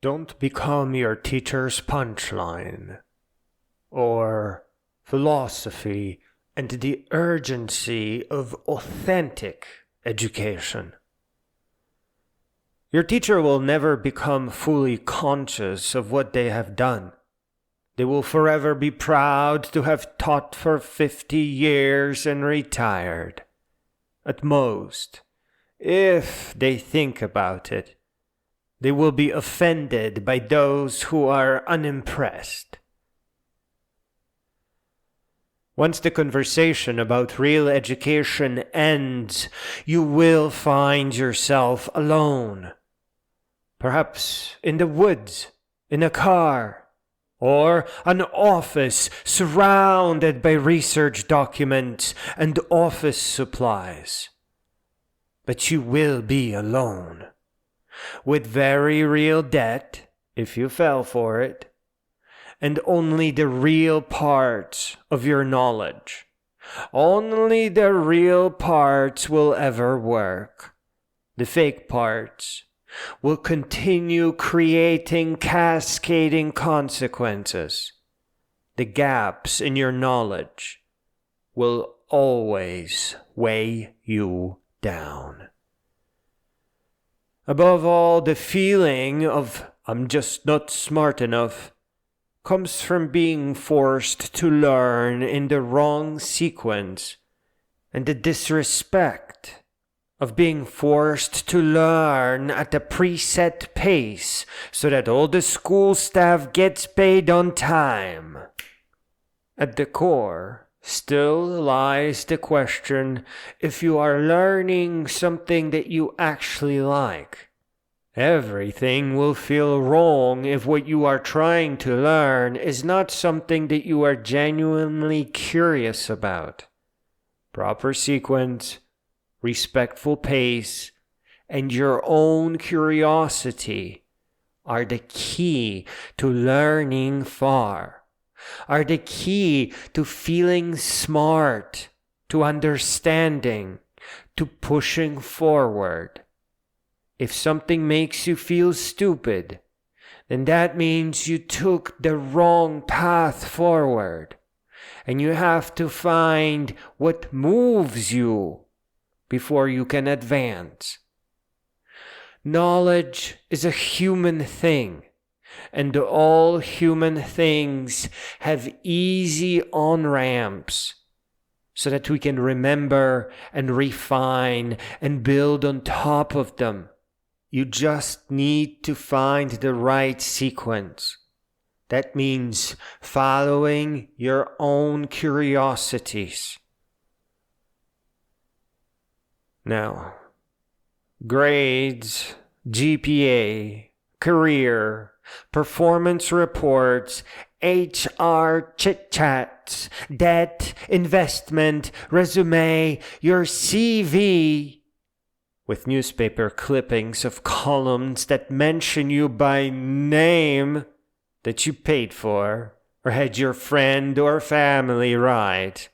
Don't become your teacher's punchline, or philosophy and the urgency of authentic education. Your teacher will never become fully conscious of what they have done. They will forever be proud to have taught for 50 years and retired. At most, if they think about it, they will be offended by those who are unimpressed. Once the conversation about real education ends, you will find yourself alone. Perhaps in the woods, in a car, or an office surrounded by research documents and office supplies. But you will be alone, with very real debt, if you fell for it, and only the real parts of your knowledge. Only the real parts will ever work. The fake parts will continue creating cascading consequences. The gaps in your knowledge will always weigh you down. Above all, the feeling of "I'm just not smart enough" comes from being forced to learn in the wrong sequence, and the disrespect of being forced to learn at a preset pace so that all the school staff gets paid on time. At the core still lies the question if you are learning something that you actually like. Everything will feel wrong if what you are trying to learn is not something that you are genuinely curious about. Proper sequence, respectful pace, and your own curiosity are the key to learning far, are the key to feeling smart, to understanding, to pushing forward. If something makes you feel stupid, then that means you took the wrong path forward, and you have to find what moves you before you can advance. Knowledge is a human thing, and all human things have easy on-ramps so that we can remember and refine and build on top of them. You just need to find the right sequence. That means following your own curiosities. Now, grades, GPA, career, performance reports, HR chit-chats, debt, investment, resume, your CV, with newspaper clippings of columns that mention you by name that you paid for or had your friend or family write,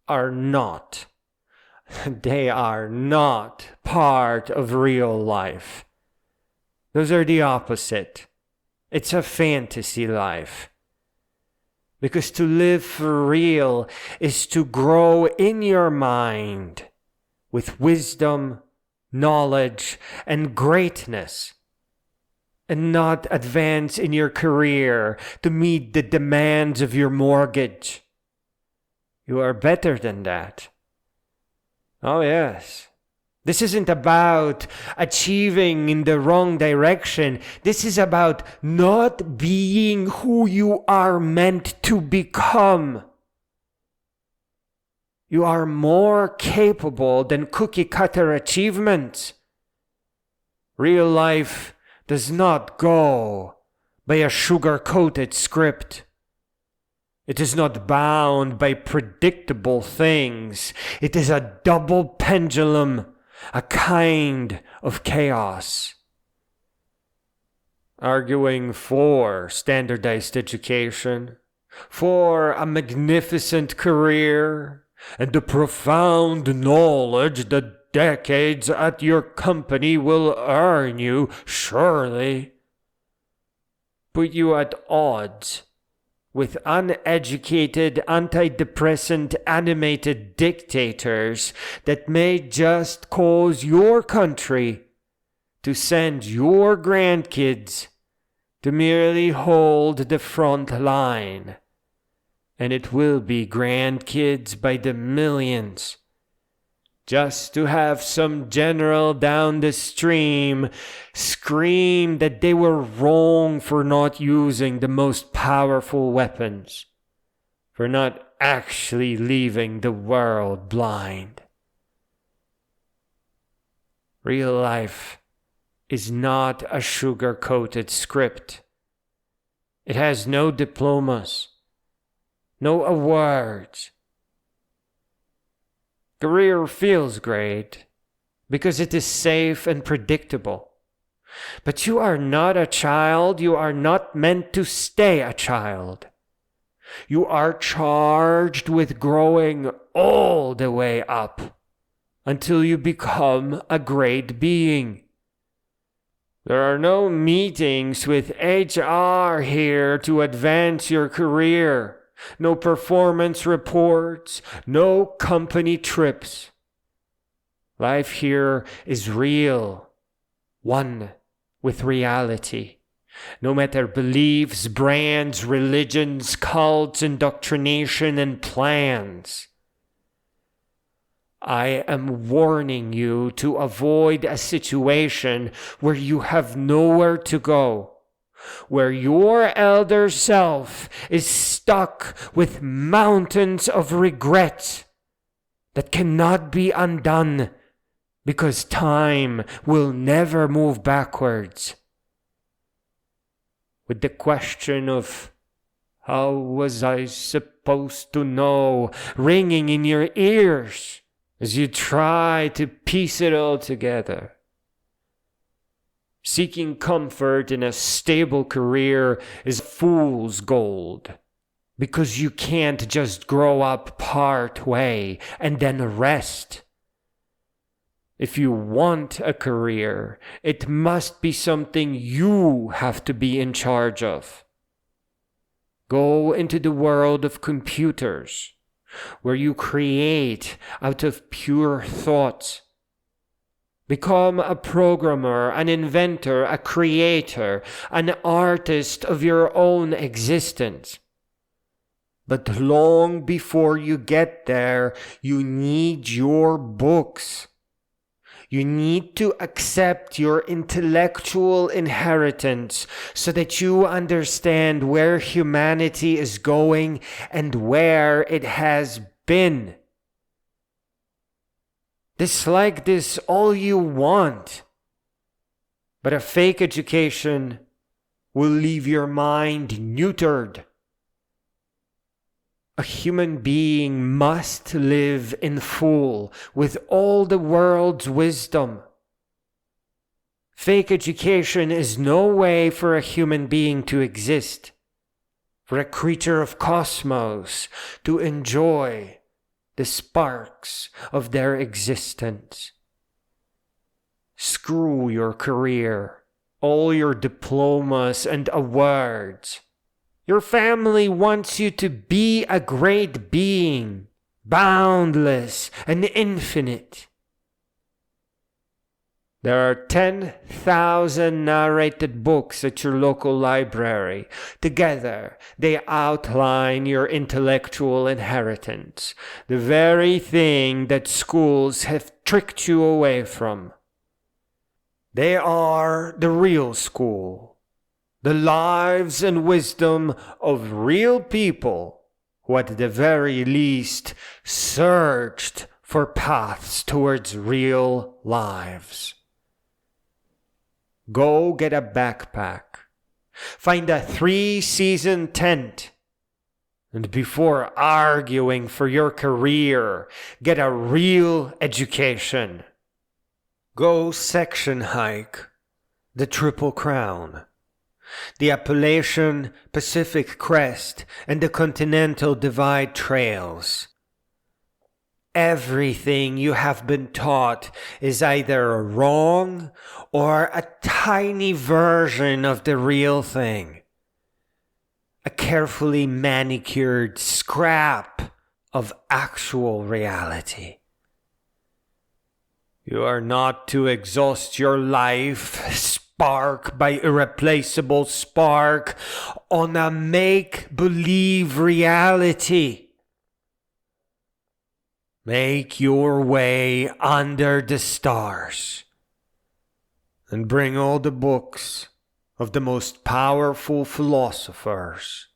they are not part of real life. Those are the opposite. It's a fantasy life. Because to live for real is to grow in your mind with wisdom, knowledge, and greatness, and not advance in your career to meet the demands of your mortgage. You are better than that. Oh yes. This isn't about achieving in the wrong direction. This is about not being who you are meant to become. You are more capable than cookie-cutter achievements. Real life does not go by a sugar-coated script. It is not bound by predictable things. It is a double pendulum, a kind of chaos. Arguing for standardized education, for a magnificent career, and the profound knowledge that decades at your company will earn you, surely. put you at odds with uneducated, antidepressant, animated dictators that may just cause your country to send your grandkids to merely hold the front line. And it will be grandkids by the millions, just to have some general down the stream scream that they were wrong for not using the most powerful weapons, for not actually leaving the world blind. Real life is not a sugar-coated script. It has no diplomas, no awards. Career feels great because it is safe and predictable. But you are not a child. You are not meant to stay a child. You are charged with growing all the way up until you become a great being. There are no meetings with HR here to advance your career. No performance reports, no company trips. Life here is real, one with reality. No matter beliefs, brands, religions, cults, indoctrination, and plans. I am warning you to avoid a situation where you have nowhere to go, where your elder self is stuck with mountains of regret that cannot be undone because time will never move backwards. With the question of, how was I supposed to know, ringing in your ears as you try to piece it all together. Seeking comfort in a stable career is fool's gold, because you can't just grow up part way and then rest. If you want a career, it must be something you have to be in charge of. Go into the world of computers, where you create out of pure thought. Become a programmer, an inventor, a creator, an artist of your own existence. But long before you get there, you need your books. You need to accept your intellectual inheritance so that you understand where humanity is going and where it has been. Dislike this all you want, but a fake education will leave your mind neutered. A human being must live in full with all the world's wisdom. Fake education is no way for a human being to exist, for a creature of cosmos to enjoy the sparks of their existence. Screw your career, all your diplomas and awards. Your family wants you to be a great being, boundless and infinite. There are 10,000 narrated books at your local library. Together, they outline your intellectual inheritance, the very thing that schools have tricked you away from. They are the real school. The lives and wisdom of real people who at the very least searched for paths towards real lives. Go get a backpack. Find a 3-season tent. And before arguing for your career, get a real education. Go section hike the Triple Crown, the Appalachian Pacific Crest, and the Continental Divide trails. Everything you have been taught is either wrong or a tiny version of the real thing. a carefully manicured scrap of actual reality. You are not to exhaust your life, spark by irreplaceable spark, on a make-believe reality. Make your way under the stars and bring all the books of the most powerful philosophers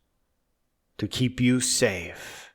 to keep you safe.